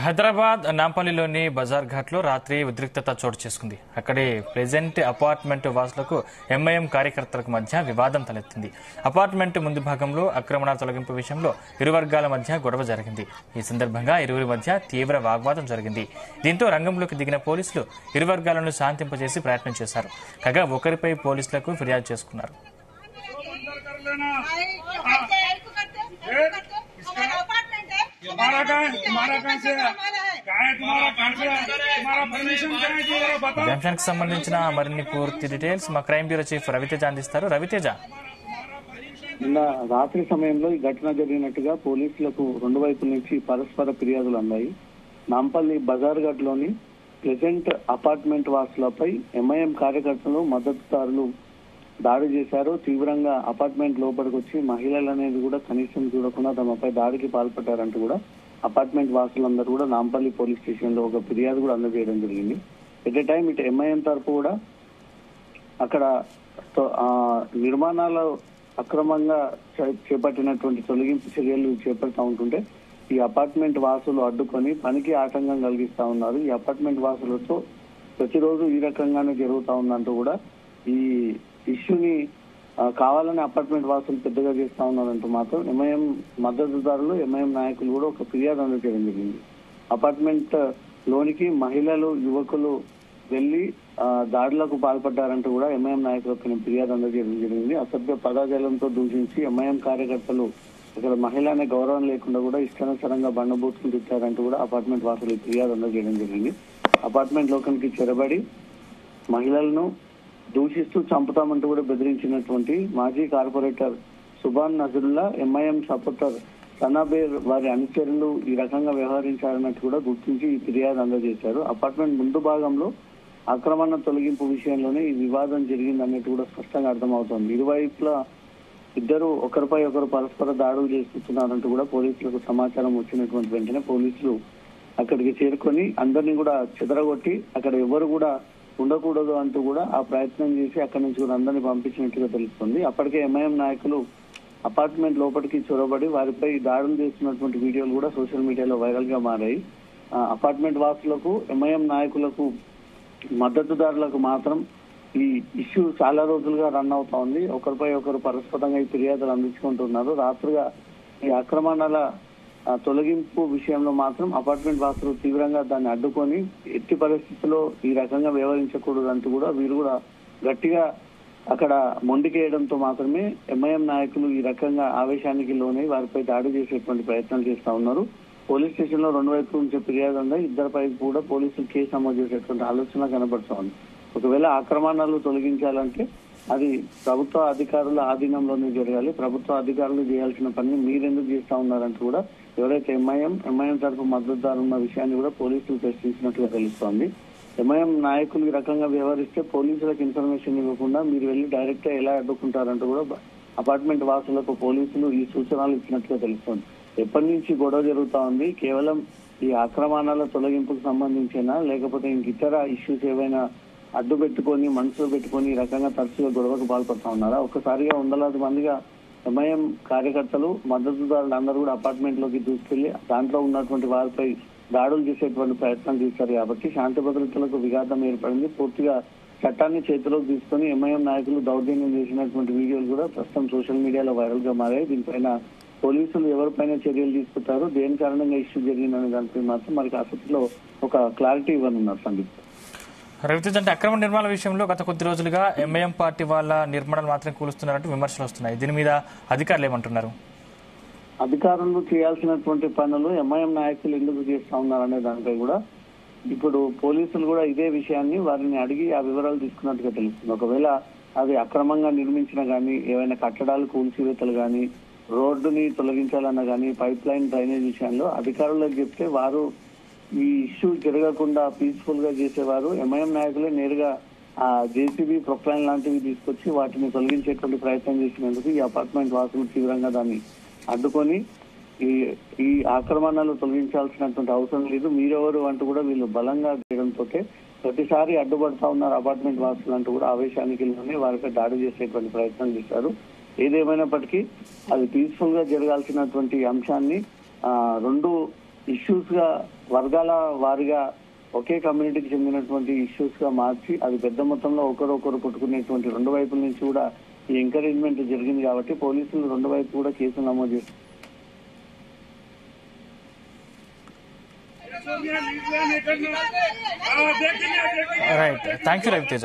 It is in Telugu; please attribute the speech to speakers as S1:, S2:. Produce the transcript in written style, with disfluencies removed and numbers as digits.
S1: హైదరాబాద్ నాంపల్లిలోని బజార్ ఘాట్లో రాత్రి ఉద్రిక్తత చోటు చేసుకుంది. అక్కడి ప్రెజెంట్ అపార్ట్మెంట్ వాసులకు ఎంఐఎం కార్యకర్తలకు మధ్య వివాదం తలెత్తింది. అపార్ట్మెంట్ ముందు భాగంలో ఆక్రమణ తొలగింపు విషయంలో ఇరు వర్గాల మధ్య గొడవ జరిగింది. ఈ సందర్భంగా ఇరువురి మధ్య తీవ్ర వాగ్వాదం జరిగింది. దీంతో రంగంలోకి దిగిన పోలీసులు ఇరు వర్గాలను శాంతింపజేసి ప్రయత్నం చేశారు. కాగా ఒకరిపై పోలీసులకు ఫిర్యాదు చేసుకున్నారు. అంశానికి సంబంధించిన మరిన్ని పూర్తి డీటెయిల్స్ మా క్రైమ్ బ్యూరో చీఫ్ రవితేజ అందిస్తారు. రవితేజ,
S2: నిన్న రాత్రి సమయంలో ఈ ఘటన జరిగినట్టుగా పోలీసులకు రెండు వైపుల నుంచి పరస్పర ఫిర్యాదులు అందాయి. నాంపల్లి బజార్ ఘాట్ లోని ప్రెజెంట్ అపార్ట్మెంట్ వాసులపై ఎంఐఎం కార్యకర్తలు మద్దతుదారులు దాడి చేశారు. తీవ్రంగా అపార్ట్మెంట్ లోపలికి వచ్చి మహిళలు అనేది కూడా కనీసం చూడకుండా తమపై దాడికి పాల్పడ్డారంటూ కూడా అపార్ట్మెంట్ వాసులందరూ కూడా నాంపల్లి పోలీస్ స్టేషన్ లో ఒక ఫిర్యాదు కూడా అందజేయడం జరిగింది. ఎట్ ఏ టైం ఇటు ఎంఐఎం తరఫు కూడా అక్కడ నిర్మాణాలు అక్రమంగా చేపట్టినటువంటి తొలగింపు చర్యలు చేపడతా ఉంటుంటే ఈ అపార్ట్మెంట్ వాసులు అడ్డుకొని పనికి ఆటంకం కలిగిస్తా ఉన్నారు. ఈ అపార్ట్మెంట్ వాసులతో ప్రతిరోజు ఈ రకంగానే జరుగుతా ఉందంటూ కూడా ఈ ఇష్యూని కావాలని అపార్ట్మెంట్ వాసులు పెద్దగా చేస్తా ఉన్నారంటూ మాత్రం ఎంఐఎం మద్దతుదారులు ఎంఐఎం నాయకులు కూడా ఒక ఫిర్యాదు అందజేయడం జరిగింది. అపార్ట్మెంట్ లోనికి మహిళలు యువకులు వెళ్లి దాడులకు పాల్పడ్డారంటూ కూడా ఎంఐఎం నాయకులకు ఫిర్యాదు అందజేయడం జరిగింది. అసభ్య పదాజాలంతో దూషించి ఎంఐఎం కార్యకర్తలు ఇక్కడ మహిళ అనే గౌరవం లేకుండా కూడా ఇష్టానుసారంగా బండబూతులు తిట్టారంటూ కూడా అపార్ట్మెంట్ వాసులు ఫిర్యాదు అందజేయడం జరిగింది. అపార్ట్మెంట్ లోకానికి చెరబడి మహిళలను దూషిస్తూ చంపుతామంటూ కూడా బెదిరించినటువంటి మాజీ corporator Subhan Nazrullah, MIM supporter సనాబేర్ వారి అనుచరులు ఈ రకంగా వ్యవహరించారన్నట్టు కూడా గుర్తించి ఈ ఫిర్యాదు అందజేశారు. అపార్ట్మెంట్ ముందు భాగంలో ఆక్రమణ తొలగింపు విషయంలోనే ఈ వివాదం జరిగిందన్నట్టు కూడా స్పష్టంగా అర్థమవుతోంది. ఇరువైపులా ఇద్దరు ఒకరిపై ఒకరు పరస్పర దాడులు చేసుకుంటున్నారంటూ కూడా పోలీసులకు సమాచారం వచ్చినటువంటి వెంటనే పోలీసులు అక్కడికి చేరుకొని అందరినీ కూడా చెదరగొట్టి అక్కడ ఎవరు కూడా ఉండకూడదు అంటూ కూడా ఆ ప్రయత్నం చేసి అక్కడి నుంచి కూడా అందరినీ పంపించినట్టుగా తెలుస్తుంది. అప్పటికే ఎంఐఎం నాయకులు అపార్ట్మెంట్ లోపలికి చొరబడి వారిపై దాడులు చేస్తున్నటువంటి వీడియోలు కూడా సోషల్ మీడియాలో వైరల్ గా మారాయి. అపార్ట్మెంట్ వాసులకు ఎంఐఎం నాయకులకు మద్దతుదారులకు మాత్రం ఈ ఇష్యూ చాలా రోజులుగా రన్ అవుతా ఉంది. ఒకరిపై ఒకరు పరస్పరంగా ఈ ఫిర్యాదులు అందించుకుంటున్నారు. రాత్రిగా ఈ ఆక్రమణల తొలగింపు విషయంలో మాత్రం అపార్ట్మెంట్ వాసులు తీవ్రంగా దాన్ని అడ్డుకొని ఎట్టి పరిస్థితుల్లో ఈ రకంగా వ్యవహరించకూడదు అంటూ కూడా వీరు కూడా గట్టిగా అక్కడ మొండికేయడంతో మాత్రమే ఎంఐఎం నాయకులు ఈ రకంగా ఆవేశానికి లోనై వారిపై దాడి చేసేటువంటి ప్రయత్నాలు చేస్తా ఉన్నారు. పోలీస్ స్టేషన్ లో రెండు వైపు నుంచి ఫిర్యాదు ఉందా, ఇద్దరిపై కూడా పోలీసులు కేసు నమోదు చేసేటువంటి ఆలోచన కనబడుతూ ఉంది. ఒకవేళ ఆక్రమణలు తొలగించాలంటే అది ప్రభుత్వ అధికారుల ఆధీనంలోనే జరగాలి. ప్రభుత్వ అధికారులు చేయాల్సిన పని మీరెందుకు చేస్తా ఉన్నారంటూ కూడా ఎవరైతే ఎంఐఎం తరఫు మద్దతుదారు ఉన్న విషయాన్ని కూడా పోలీసులు ప్రశ్నించినట్టుగా తెలుస్తోంది. ఎంఐఎం నాయకులు ఈ రకంగా వ్యవహరిస్తే పోలీసులకు ఇన్ఫర్మేషన్ ఇవ్వకుండా మీరు వెళ్లి డైరెక్ట్ గా ఎలా అడ్డుకుంటారంటూ కూడా అపార్ట్మెంట్ వాసులకు పోలీసులు ఈ సూచనలు ఇచ్చినట్టుగా తెలుస్తోంది. ఎప్పటి నుంచి గొడవ జరుగుతా ఉంది? కేవలం ఈ ఆక్రమణాల తొలగింపుకు సంబంధించేనా, లేకపోతే ఇంక ఇతర ఇష్యూస్ ఏవైనా అడ్డు పెట్టుకొని మనసులో పెట్టుకొని ఈ రకంగా తరచుగా గొడవకు పాల్పడుతూ ఉన్నారా? ఒక్కసారిగా వందలాది మందిగా ఎంఐఎం కార్యకర్తలు మద్దతుదారులు అందరూ కూడా అపార్ట్మెంట్ లోకి దూసుకెళ్లి దాంట్లో ఉన్నటువంటి వారిపై దాడులు చేసేటువంటి ప్రయత్నం చేశారు. కాబట్టి శాంతి భద్రతలకు విఘాతం ఏర్పడింది. పూర్తిగా చట్టాన్ని చేతిలోకి తీసుకొని ఎంఐఎం నాయకులు దౌర్జన్యం చేసినటువంటి వీడియోలు కూడా ప్రస్తుతం సోషల్ మీడియాలో వైరల్ గా మారాయి. దీనిపైన పోలీసులు ఎవరిపైన చర్యలు తీసుకుంటారు, దేని కారణంగా ఇష్యూ జరిగిందనే దానిపై మాత్రం మనకి ఆసక్తిలో ఒక క్లారిటీ ఇవ్వనున్నారు. సందీప్,
S1: రవితేజ, అంటే అక్రమ నిర్మాణ విషయంలో గత కొద్ది రోజులుగా ఎంఐఎం పార్టీ వాళ్ళ నిర్మాణాలు మాత్రం కూలుస్తున్నారంటూ విమర్శలు వస్తున్నాయి. దీని మీద అధికారులు ఏమంటున్నారు?
S2: అధికారులు చేయాల్సినటువంటి పనులు ఎంఐఎం నాయకులు ఎందుకు చేస్తా ఉన్నారనే దానిపై కూడా ఇప్పుడు పోలీసులు కూడా ఇదే విషయాన్ని వారిని అడిగి ఆ వివరాలు తీసుకున్నట్టుగా తెలుస్తుంది. ఒకవేళ అది అక్రమంగా నిర్మించిన గానీ, ఏవైనా కట్టడాలు కూల్చివేతలు గానీ, రోడ్డుని తొలగించాలన్నా గానీ, పైప్ లైన్ డ్రైనేజ్ విషయంలో అధికారులకు చెప్తే వారు ఈ ఇష్యూ జరగకుండా పీస్ఫుల్ గా చేసేవారు. ఎంఐఎం నాయకులే నేరుగా ఆ జేసీబీ ప్రొక్లైన్ లాంటివి తీసుకొచ్చి వాటిని తొలగించేటువంటి ప్రయత్నం చేసినందుకు ఈ అపార్ట్మెంట్ వాసులు తీవ్రంగా దాన్ని అడ్డుకొని ఈ ఆక్రమణలు తొలగించాల్సినటువంటి అవసరం లేదు, మీరెవరు అంటూ కూడా వీళ్ళు బలంగా చేయడంతో ప్రతిసారి అడ్డుపడతా ఉన్నారు అపార్ట్మెంట్ వాసులు అంటూ కూడా ఆవేశానికి వారిపై దాడి చేసేటువంటి ప్రయత్నం చేశారు. ఏదేమైనప్పటికీ అది పీస్ఫుల్ గా జరగాల్సినటువంటి అంశాన్ని రెండు ఇష్యూస్ గా వర్గాల వారిగా ఒకే కమ్యూనిటీకి చెందినటువంటి ఇష్యూస్ గా మార్చి అది పెద్ద మొత్తంలో ఒకరొకరు కొట్టుకునేటువంటి రెండు వైపుల నుంచి కూడా ఈ ఎంకరేజ్మెంట్ జరిగింది కాబట్టి పోలీసులు రెండు వైపు కూడా కేసులు నమోదు చేస్తారు.
S1: Right, thank you Raviteja.